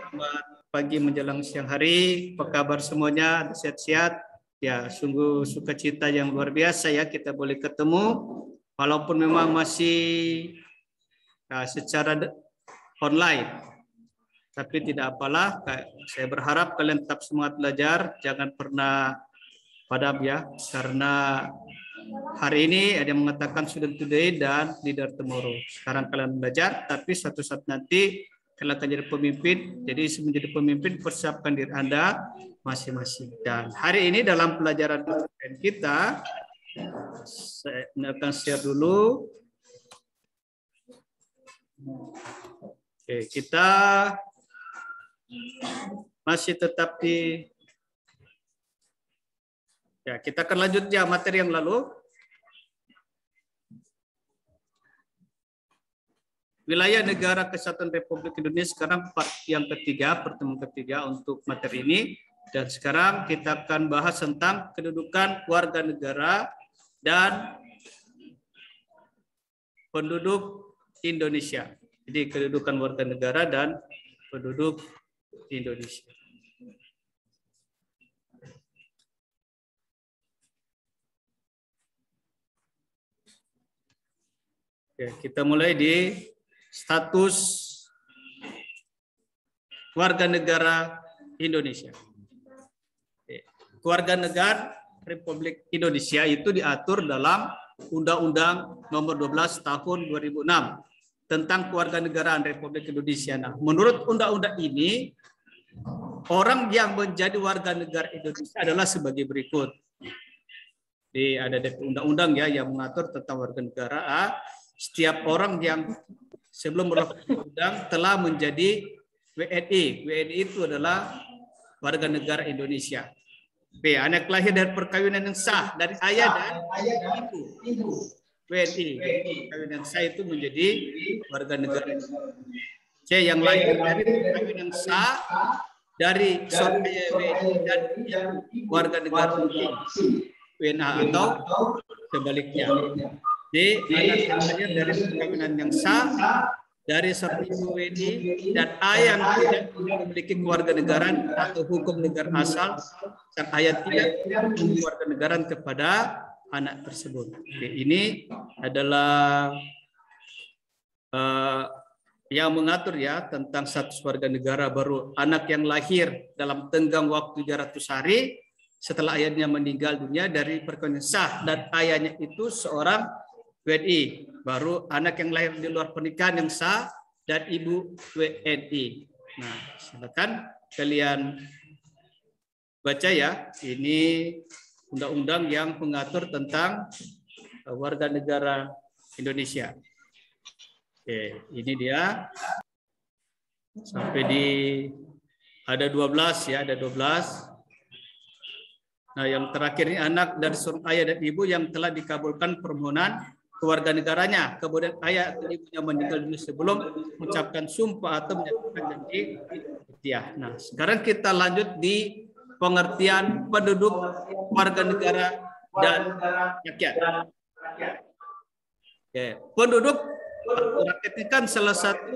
Selamat pagi menjelang siang hari. Apa kabar semuanya? Sehat-sehat? Ya, sungguh sukacita yang luar biasa ya kita boleh ketemu. Walaupun memang masih secara online. Tapi tidak apalah. Saya berharap kalian tetap semangat belajar. Jangan pernah padam ya. Karena hari ini ada yang mengatakan student today dan leader tomorrow. Sekarang kalian belajar, tapi suatu saat nanti kalian akan jadi pemimpin. Jadi menjadi pemimpin, persiapkan diri Anda masing-masing. Dan hari ini dalam pelajaran kita, saya akan share dulu. Oke, kita masih tetap di... Ya, kita akan lanjut ya materi yang lalu. Wilayah Negara Kesatuan Republik Indonesia sekarang part yang ketiga, pertemuan ketiga untuk materi ini. Dan sekarang kita akan bahas tentang kedudukan warga negara dan penduduk Indonesia. Jadi kedudukan warga negara dan penduduk Indonesia. Oke, kita mulai di status warga negara Indonesia. Warga negara Republik Indonesia itu diatur dalam Undang-Undang Nomor 12 Tahun 2006 tentang Kewarganegaraan Republik Indonesia. Nah, menurut undang-undang ini, orang yang menjadi warga negara Indonesia adalah sebagai berikut. Jadi ada undang-undang ya yang mengatur tentang warga negara. Setiap orang yang sebelum berlaku undang telah menjadi WNI. WNI itu adalah warga negara Indonesia. B. Anak lahir dari perkawinan yang sah dari ayah dan ibu. WNI. Perkawinan sah itu menjadi warga negara Indonesia. C. Yang lahir dari perkawinan sah dari seorang ayah WNI dan warga negara WNA atau sebaliknya. D. Anak yang lahir dari perkawinan yang sah dari seorang ibu WNI dan ayah yang tidak memiliki kewarganegaraan atau hukum negara asal, sang ayah tidak memiliki kewarganegaraan kepada anak tersebut. Oke, ini adalah yang mengatur ya tentang status warga negara baru anak yang lahir dalam tenggang waktu 300 hari setelah ayahnya meninggal dunia dari perkawinan sah dan ayahnya itu seorang WNI, baru anak yang lahir di luar pernikahan yang sah dan ibu WNI. Nah, silakan kalian baca ya. Ini undang-undang yang mengatur tentang warga negara Indonesia. Oke, ini dia. Sampai di ada 12 ya, ada 12. Nah, yang terakhir ini anak dari seorang ayah dan ibu yang telah dikabulkan permohonan kewarganegaranya, kemudian ayah atau ibunya meninggal dunia sebelum mengucapkan sumpah atau menyatakan janji setia. Nah, sekarang kita lanjut di pengertian penduduk, warga negara dan rakyat. Oke, penduduk rakyat ini kan salah satu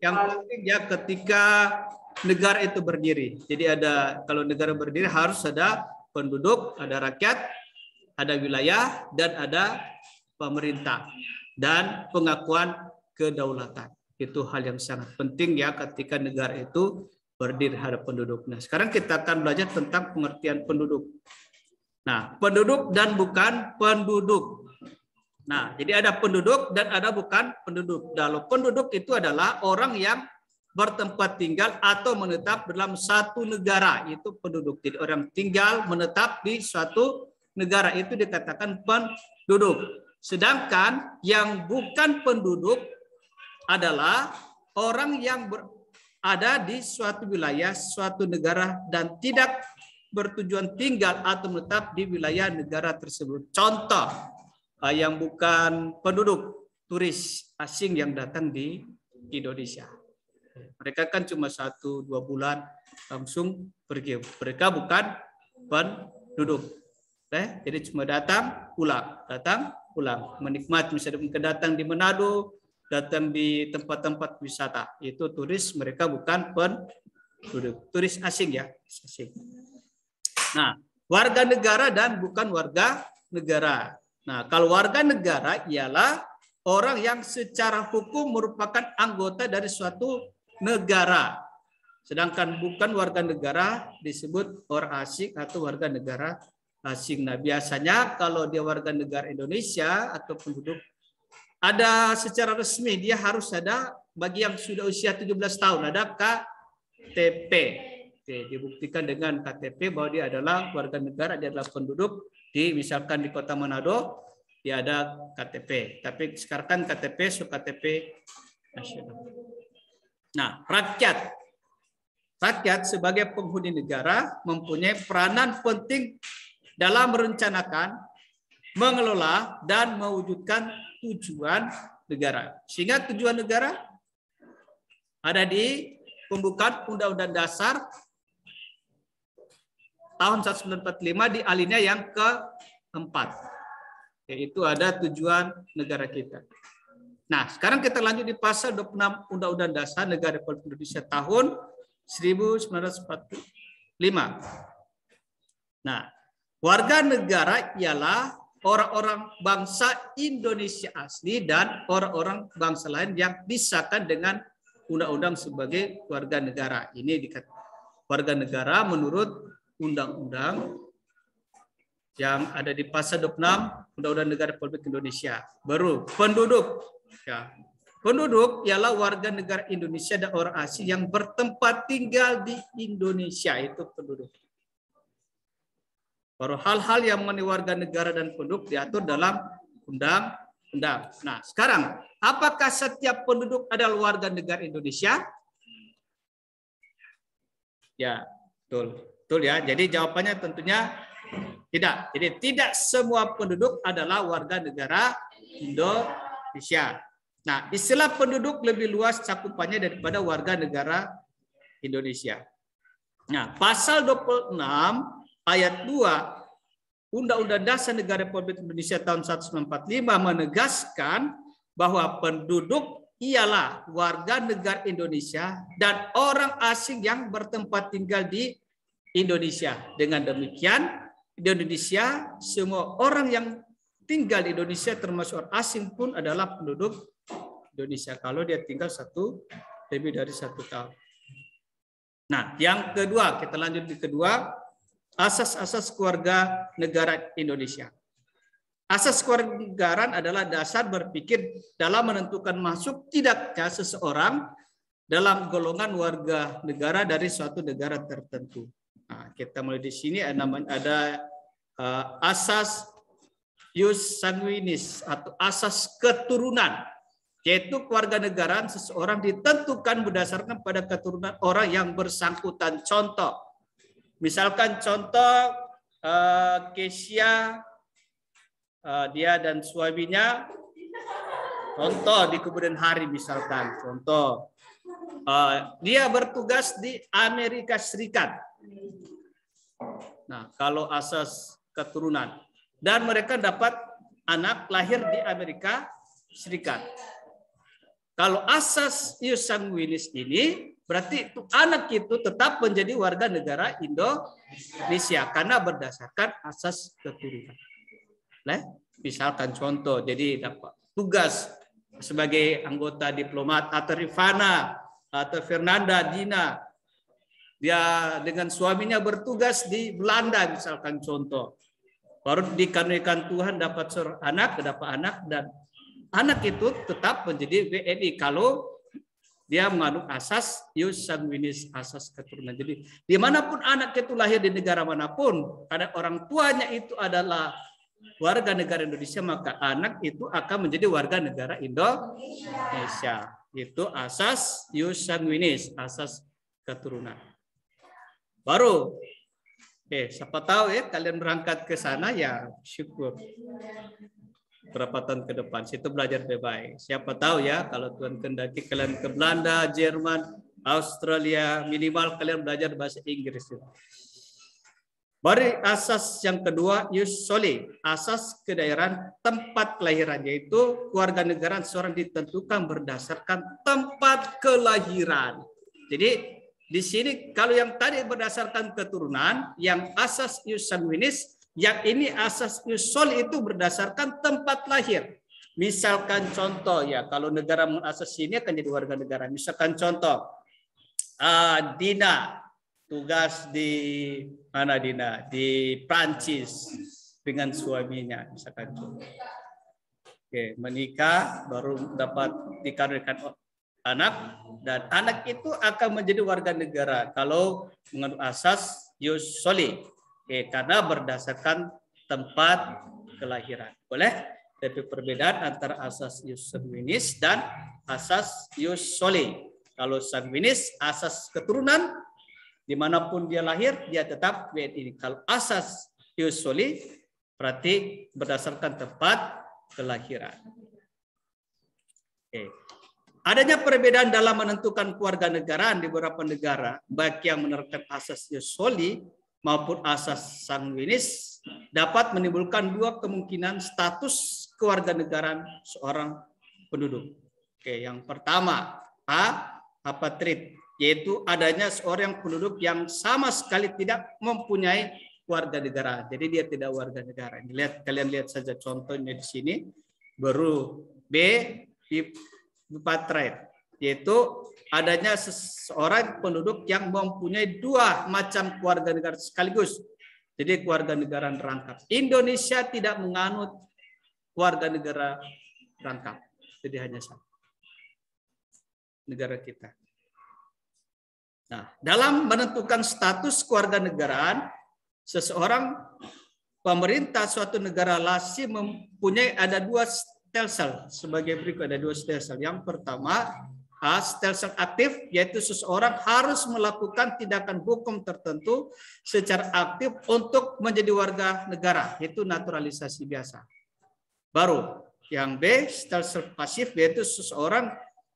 yang penting ya ketika negara itu berdiri. Jadi ada kalau negara berdiri harus ada penduduk, ada rakyat, ada wilayah, dan ada pemerintah. Dan pengakuan kedaulatan. Itu hal yang sangat penting ya ketika negara itu berdiri terhadap penduduk. Nah, sekarang kita akan belajar tentang pengertian penduduk. Nah, penduduk dan bukan penduduk. Nah, jadi ada penduduk dan ada bukan penduduk. Kalau penduduk itu adalah orang yang bertempat tinggal atau menetap dalam satu negara. Itu penduduk. Jadi orang tinggal menetap di suatu negara itu dikatakan penduduk. Sedangkan yang bukan penduduk adalah orang yang ada di suatu wilayah, suatu negara dan tidak bertujuan tinggal atau menetap di wilayah negara tersebut. Contoh yang bukan penduduk, turis asing yang datang di Indonesia. Mereka kan cuma 1-2 bulan langsung pergi. Mereka bukan penduduk. Jadi cuma datang pulang, menikmati. Misalnya datang di Manado, datang di tempat-tempat wisata. Itu turis, mereka bukan penduduk. Turis asing ya. Asing. Nah, warga negara dan bukan warga negara. Nah, kalau warga negara ialah orang yang secara hukum merupakan anggota dari suatu negara. Sedangkan bukan warga negara disebut orang asing atau warga negara asing. Nah, biasanya kalau dia warga negara Indonesia atau penduduk, ada secara resmi dia harus ada, bagi yang sudah usia 17 tahun ada KTP. Oke, dibuktikan dengan KTP bahwa dia adalah warga negara, dia adalah penduduk di misalkan di Kota Manado, dia ada KTP. Tapi sekarang kan KTP KTP nasional. Nah, rakyat sebagai penghuni negara mempunyai peranan penting dalam merencanakan, mengelola, dan mewujudkan tujuan negara. Sehingga tujuan negara ada di pembukaan Undang-Undang Dasar tahun 1945 di alinea yang keempat. Yaitu ada tujuan negara kita. Nah, sekarang kita lanjut di pasal 26 Undang-Undang Dasar Negara Republik Indonesia tahun 1945. Nah, warga negara ialah orang-orang bangsa Indonesia asli dan orang-orang bangsa lain yang disahkan dengan undang-undang sebagai warga negara. Ini dikatakan warga negara menurut undang-undang yang ada di pasal 26 Undang-Undang Negara Republik Indonesia. Baru penduduk. Ya. Penduduk ialah warga negara Indonesia dan orang asing yang bertempat tinggal di Indonesia. Itu penduduk. Baru hal-hal yang mengenai warga negara dan penduduk diatur dalam undang-undang. Nah, sekarang apakah setiap penduduk adalah warga negara Indonesia? Ya, betul. Betul ya. Jadi jawabannya tentunya tidak. Jadi tidak semua penduduk adalah warga negara Indonesia. Nah, istilah penduduk lebih luas cakupannya daripada warga negara Indonesia. Nah, pasal 26 ayat 2 Undang-Undang Dasar Negara Republik Indonesia tahun 1945 menegaskan bahwa penduduk ialah warga negara Indonesia dan orang asing yang bertempat tinggal di Indonesia. Dengan demikian, di Indonesia semua orang yang tinggal di Indonesia termasuk orang asing pun adalah penduduk Indonesia kalau dia tinggal lebih dari 1 tahun. Nah, yang kedua, kita lanjut di kedua. Asas-asas keluarga negara Indonesia. Asas kewarganegaraan adalah dasar berpikir dalam menentukan masuk tidaknya seseorang dalam golongan warga negara dari suatu negara tertentu. Nah, kita mulai di sini ada asas ius sanguinis atau asas keturunan, yaitu kewarganegaraan seseorang ditentukan berdasarkan pada keturunan orang yang bersangkutan. Contoh. Misalkan contoh Kesia, dia dan suaminya, contoh di kemudian hari misalkan, contoh dia bertugas di Amerika Serikat. Nah, kalau asas keturunan dan mereka dapat anak lahir di Amerika Serikat. Kalau asas ius sanguinis ini berarti itu anak itu tetap menjadi warga negara Indonesia karena berdasarkan asas keturunan. Nah, misalkan contoh, jadi dapat tugas sebagai anggota diplomat atau Rifana atau Fernanda Dina, dia dengan suaminya bertugas di Belanda misalkan contoh, baru dikaruniakan Tuhan dapat seorang anak, dan anak itu tetap menjadi WNI kalau dia mengandung asas ius sanguinis, asas keturunan. Jadi dimanapun anak itu lahir di negara manapun, karena orang tuanya itu adalah warga negara Indonesia, maka anak itu akan menjadi warga negara Indonesia. Itu asas ius sanguinis, asas keturunan. Baru, siapa tahu ya kalian berangkat ke sana ya syukur. Berapa tahun ke depan, situ belajar lebih baik. Siapa tahu ya, kalau Tuhan kehendaki kalian ke Belanda, Jerman, Australia, minimal kalian belajar bahasa Inggris. Baru asas yang kedua, ius soli, asas kedaerahan tempat kelahiran, yaitu keluarga negaraan seorang ditentukan berdasarkan tempat kelahiran. Jadi di sini kalau yang tadi berdasarkan keturunan, yang asas ius sanguinis, yang ini asas ius soli itu berdasarkan tempat lahir. Misalkan contoh ya, kalau negara mengasas ini akan jadi warga negara. Misalkan contoh, Dina tugas di mana Dina? Di Prancis dengan suaminya, misalkan. Oke, menikah baru dapat dikaruniakan anak, dan anak itu akan menjadi warga negara kalau mengandung asas ius soli. Oke, karena berdasarkan tempat kelahiran. Boleh? Tapi perbedaan antara asas ius sanguinis dan asas ius soli. Kalau sanguinis asas keturunan, dimanapun dia lahir, dia tetap WNI. Kalau asas ius soli, berarti berdasarkan tempat kelahiran. Oke. Adanya perbedaan dalam menentukan keluarga negaraan di beberapa negara, baik yang menerapkan asas ius soli maupun asas sanguinis, dapat menimbulkan dua kemungkinan status kewarganegaraan seorang penduduk. Oke, yang pertama, apatrid, yaitu adanya seorang penduduk yang sama sekali tidak mempunyai warga negara. Jadi dia tidak warga negara. Kalian lihat saja contohnya di sini. Baru B, bipatrid, yaitu adanya seseorang penduduk yang mempunyai dua macam keluarga negara sekaligus. Jadi keluarga negara rangkap. Indonesia tidak menganut keluarga negara rangkap. Jadi hanya satu negara kita. Nah, dalam menentukan status kewarganegaraan seseorang, pemerintah suatu negara LASI mempunyai ada dua stelsel sebagai berikut, ada dua stelsel. Yang pertama, stelsel aktif, yaitu seseorang harus melakukan tindakan hukum tertentu secara aktif untuk menjadi warga negara, itu naturalisasi biasa. Baru yang B, stelsel pasif, yaitu seseorang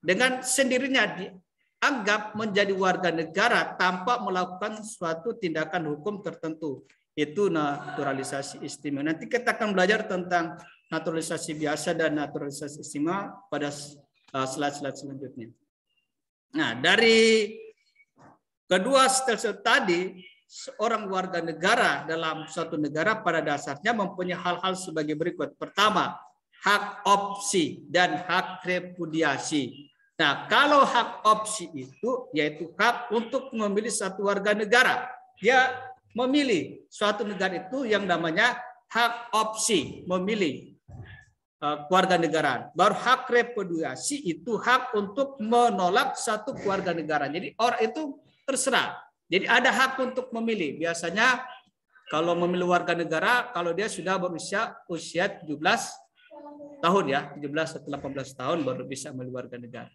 dengan sendirinya dianggap menjadi warga negara tanpa melakukan suatu tindakan hukum tertentu. Itu naturalisasi istimewa. Nanti kita akan belajar tentang naturalisasi biasa dan naturalisasi istimewa pada slide-slide selanjutnya. Nah, dari kedua stelsel tadi, seorang warga negara dalam suatu negara pada dasarnya mempunyai hal-hal sebagai berikut. Pertama, hak opsi dan hak repudiasi. Nah, kalau hak opsi itu yaitu hak untuk memilih satu warga negara. Dia memilih suatu negara itu yang namanya hak opsi, memilih keluarga negaraan. Baru hak repudiasi itu hak untuk menolak satu keluarga negara. Jadi orang itu terserah. Jadi ada hak untuk memilih. Biasanya kalau memilih warga negara, kalau dia sudah berusia 17 tahun ya, 17 atau 18 tahun baru bisa memilih warga negara.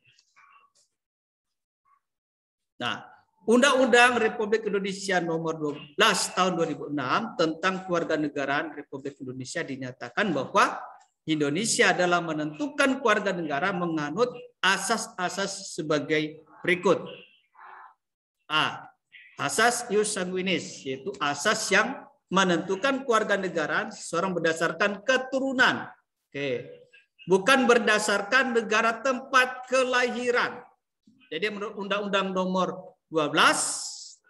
Nah, Undang-Undang Republik Indonesia Nomor 12 Tahun 2006 tentang Kewarganegaraan Republik Indonesia dinyatakan bahwa Indonesia dalam menentukan keluarga negara menganut asas-asas sebagai berikut. A. Asas ius sanguinis, yaitu asas yang menentukan keluarga negaraan seseorang berdasarkan keturunan. Oke. Bukan berdasarkan negara tempat kelahiran. Jadi menurut Undang-Undang Nomor 12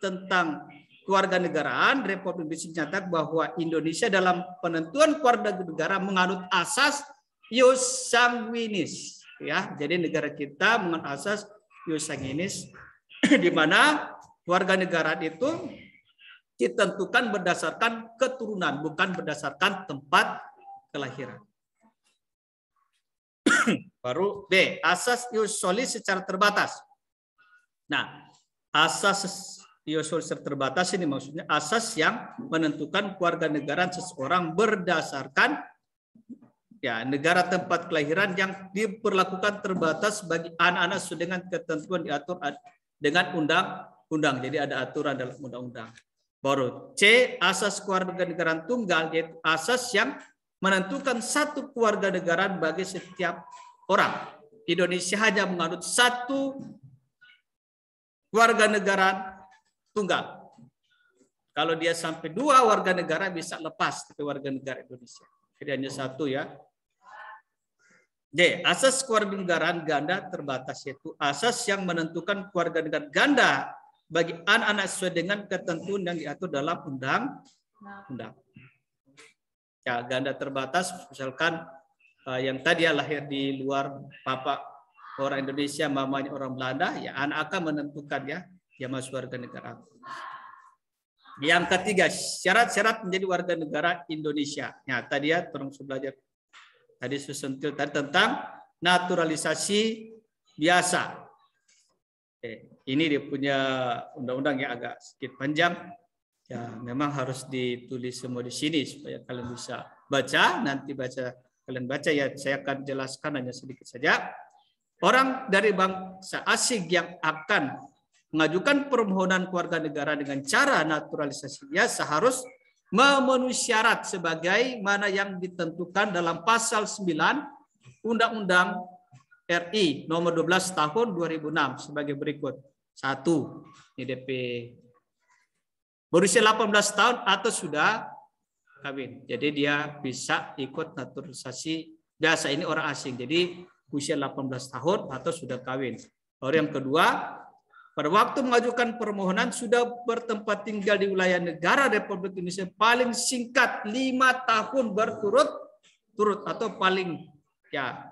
tentang Kewarganegaraan Republik Indonesia dinyatakan bahwa Indonesia dalam penentuan keluarga negara menganut asas ius sanguinis. Ya, jadi negara kita menganut asas ius sanguinis, di mana kewarganegaraan itu ditentukan berdasarkan keturunan, bukan berdasarkan tempat kelahiran. Baru B, asas ius soli secara terbatas. Nah, asas ius soli secara terbatas ini maksudnya asas yang menentukan kewarganegaraan seseorang berdasarkan ya negara tempat kelahiran yang diperlakukan terbatas bagi anak-anak sesuai dengan ketentuan diatur dengan undang-undang. Jadi ada aturan dalam undang-undang. Baru C, asas kewarganegaraan tunggal, yaitu asas yang menentukan satu kewarganegaraan bagi setiap orang. Indonesia hanya menganut satu kewarganegaraan tunggal. Kalau dia sampai 2 warga negara bisa lepas dari warga negara Indonesia. Jadi hanya 1 ya. D. Asas kewarganegaraan ganda terbatas, yaitu asas yang menentukan kewarganegaraan ganda bagi anak-anak sesuai dengan ketentuan yang diatur dalam undang-undang. Ya, ganda terbatas misalkan yang tadi ya lahir di luar bapak orang Indonesia, mamanya orang Belanda, ya anak akan menentukan ya dia masuk warga negara. Yang ketiga, syarat-syarat menjadi warga negara Indonesia. Ya, tadi ya tolong belajar. Tadi susentil tadi tentang naturalisasi biasa. Ini dia punya undang-undang yang agak sedikit panjang. Ya, memang harus ditulis semua di sini supaya kalian bisa baca. Nanti kalian baca ya, saya akan jelaskan hanya sedikit saja. Orang dari bangsa asing yang akan mengajukan permohonan kewarganegaraan dengan cara naturalisasi biasa harus memenuhi syarat sebagaimana yang ditentukan dalam pasal 9 Undang-Undang RI nomor 12 tahun 2006 sebagai berikut. 1. DP berusia 18 tahun atau sudah kawin. Jadi dia bisa ikut naturalisasi biasa, ini orang asing. Jadi usia 18 tahun atau sudah kawin. Lalu yang kedua, pada waktu mengajukan permohonan sudah bertempat tinggal di wilayah negara Republik Indonesia paling singkat 5 tahun berturut-turut atau paling ya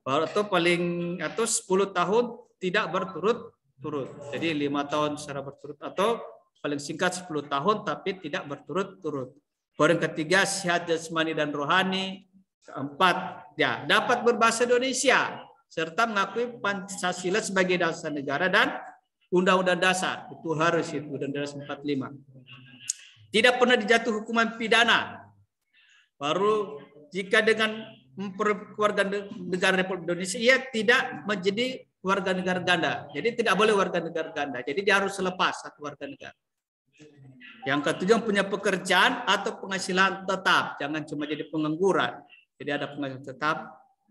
atau 10 tahun tidak berturut-turut. Jadi 5 tahun secara berturut atau paling singkat 10 tahun tapi tidak berturut-turut. Yang ketiga, sehat jasmani dan rohani. Keempat, ya dapat berbahasa Indonesia serta mengakui Pancasila sebagai dasar negara dan Undang-Undang Dasar. Itu harus itu Undang-Undang Dasar 45. Tidak pernah dijatuh hukuman pidana. Baru jika dengan warga negara Republik Indonesia ia tidak menjadi warga negara ganda. Jadi tidak boleh warga negara ganda. Jadi dia harus lepas satu warga negara. Yang ketujuh, punya pekerjaan atau penghasilan tetap. Jangan cuma jadi pengangguran. Jadi ada penghasilan tetap,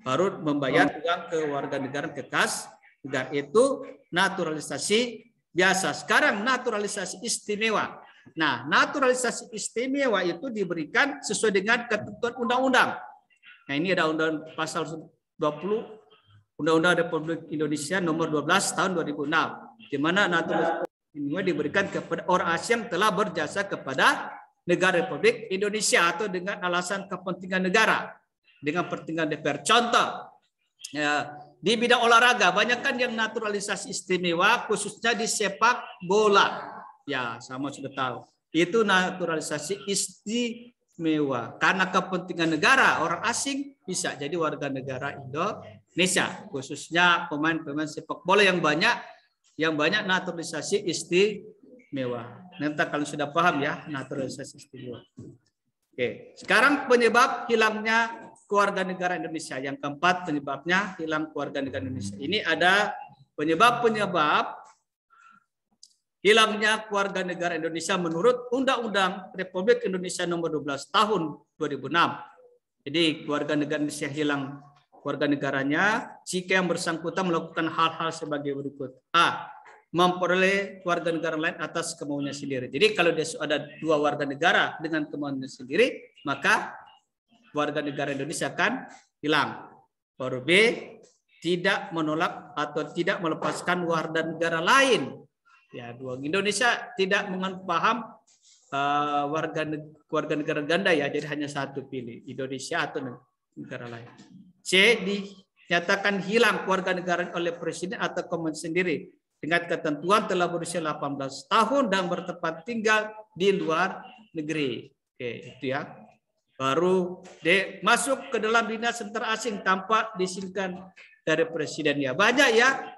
baru membayar uang ke warga negara kekas. Negara itu naturalisasi biasa. Sekarang naturalisasi istimewa. Nah, naturalisasi istimewa itu diberikan sesuai dengan ketentuan undang-undang. Nah, ini ada undang pasal 20 Undang-Undang Republik Indonesia nomor 12 tahun 2006, di mana naturalisasi istimewa diberikan kepada orang asing yang telah berjasa kepada negara Republik Indonesia atau dengan alasan kepentingan negara, dengan kepentingan DPR. Contoh, ya, di bidang olahraga, banyak kan yang naturalisasi istimewa, khususnya di sepak bola. Ya, sama sudah tahu. Itu naturalisasi istimewa. Karena kepentingan negara, orang asing bisa jadi warga negara Indonesia. Khususnya pemain-pemain sepak bola yang banyak naturalisasi istimewa. Nanti kalian sudah paham ya, naturalisasi istimewa. Oke, sekarang penyebab hilangnya kewarganegaraan Indonesia. Yang keempat, penyebabnya hilang kewarganegaraan Indonesia. Ini ada penyebab hilangnya kewarganegaraan Indonesia menurut Undang-Undang Republik Indonesia nomor 12 tahun 2006. Jadi kewarganegaraan Indonesia hilang kewarganegaranya jika yang bersangkutan melakukan hal-hal sebagai berikut. A. Memperoleh warga negara lain atas kemauannya sendiri. Jadi kalau dia ada 2 warga negara dengan kemauannya sendiri, maka warga negara Indonesia akan hilang. Baru B, tidak menolak atau tidak melepaskan warga negara lain. Ya, 2 Indonesia tidak paham warga negara ganda ya, jadi hanya 1 pilih, Indonesia atau negara lain. C, dinyatakan hilang warga negara oleh presiden atau komandan sendiri dengan ketentuan telah berusia 18 tahun dan bertempat tinggal di luar negeri. Oke, itu ya. Baru D, masuk ke dalam dinas tentara asing tanpa diizinkan dari presiden. Ya, banyak ya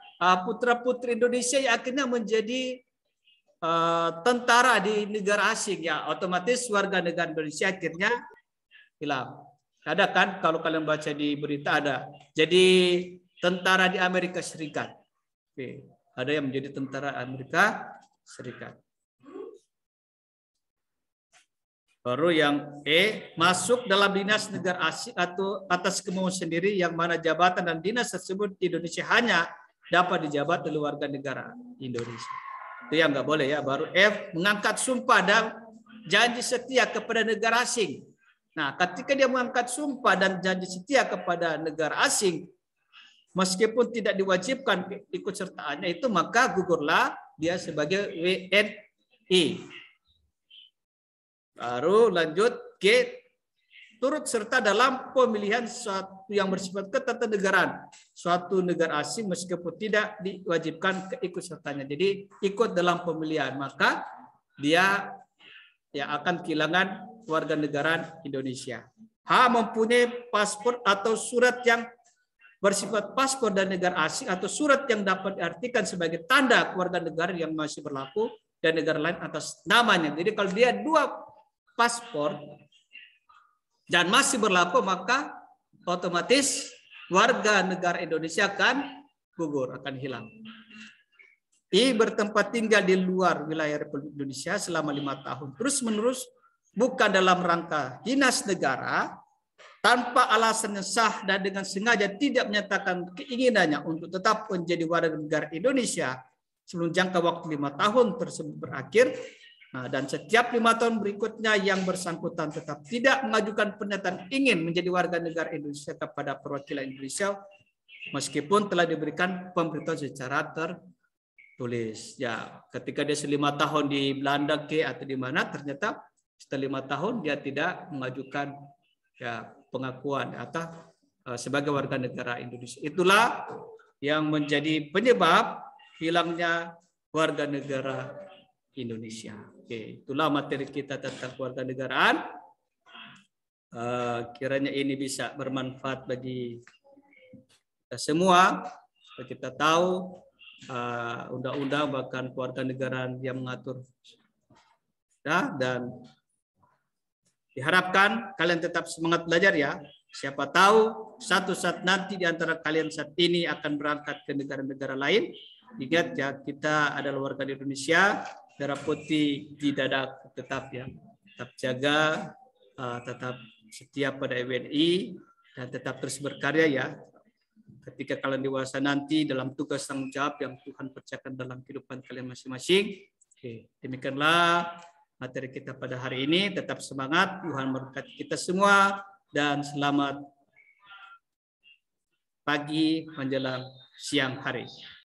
putra-putri Indonesia yang akhirnya menjadi tentara di negara asing ya, otomatis warga negara Indonesia akhirnya hilang. Ada kan kalau kalian baca di berita ada jadi tentara di Amerika Serikat. Oke. Ada yang menjadi tentara Amerika Serikat. Baru yang E, masuk dalam dinas negara asing atau atas kemauan sendiri yang mana jabatan dan dinas tersebut di Indonesia hanya dapat dijabat oleh warga negara Indonesia. Itu yang nggak boleh ya. Baru F, mengangkat sumpah dan janji setia kepada negara asing. Nah, ketika dia mengangkat sumpah dan janji setia kepada negara asing, meskipun tidak diwajibkan ikut sertaannya itu, maka gugurlah dia sebagai WNI. Baru lanjut G, turut serta dalam pemilihan suatu yang bersifat ketatanegaraan suatu negara asing meskipun tidak diwajibkan keikutsertaannya. Jadi ikut dalam pemilihan, maka dia yang akan kehilangan warganegaraan Indonesia. H, mempunyai paspor atau surat yang bersifat paspor dan negara asing atau surat yang dapat diartikan sebagai tanda kewarganegaraan yang masih berlaku dan negara lain atas namanya. Jadi kalau dia 2 paspor dan masih berlaku, maka otomatis warga negara Indonesia akan gugur, akan hilang. I, bertempat tinggal di luar wilayah Republik Indonesia selama 5 tahun terus-menerus, bukan dalam rangka dinas negara, tanpa alasan yang sah dan dengan sengaja tidak menyatakan keinginannya untuk tetap menjadi warga negara Indonesia sebelum jangka waktu 5 tahun tersebut berakhir. Nah, dan setiap 5 tahun berikutnya yang bersangkutan tetap tidak mengajukan pernyataan ingin menjadi warga negara Indonesia kepada perwakilan Indonesia meskipun telah diberikan pemberitahuan secara tertulis. Ya, ketika dia 5 tahun di Belanda atau di mana, ternyata setelah 5 tahun dia tidak mengajukan ya pengakuan atau sebagai warga negara Indonesia. Itulah yang menjadi penyebab hilangnya warga negara Indonesia. Oke, itulah materi kita tentang kewarganegaraan. Kiranya ini bisa bermanfaat bagi kita semua. Kita tahu undang-undang bahkan kewarganegaraan yang mengatur ya, dan diharapkan kalian tetap semangat belajar ya. Siapa tahu satu saat nanti di antara kalian saat ini akan berangkat ke negara-negara lain. Ingat ya, kita adalah warga Indonesia, darah putih di dada tetap ya. Tetap jaga, tetap setia pada WNI dan tetap terus berkarya ya. Ketika kalian dewasa nanti dalam tugas tanggung jawab yang Tuhan percayakan dalam kehidupan kalian masing-masing. Oke, demikianlah materi kita pada hari ini. Tetap semangat, Tuhan memberkati kita semua dan selamat pagi menjelang siang hari.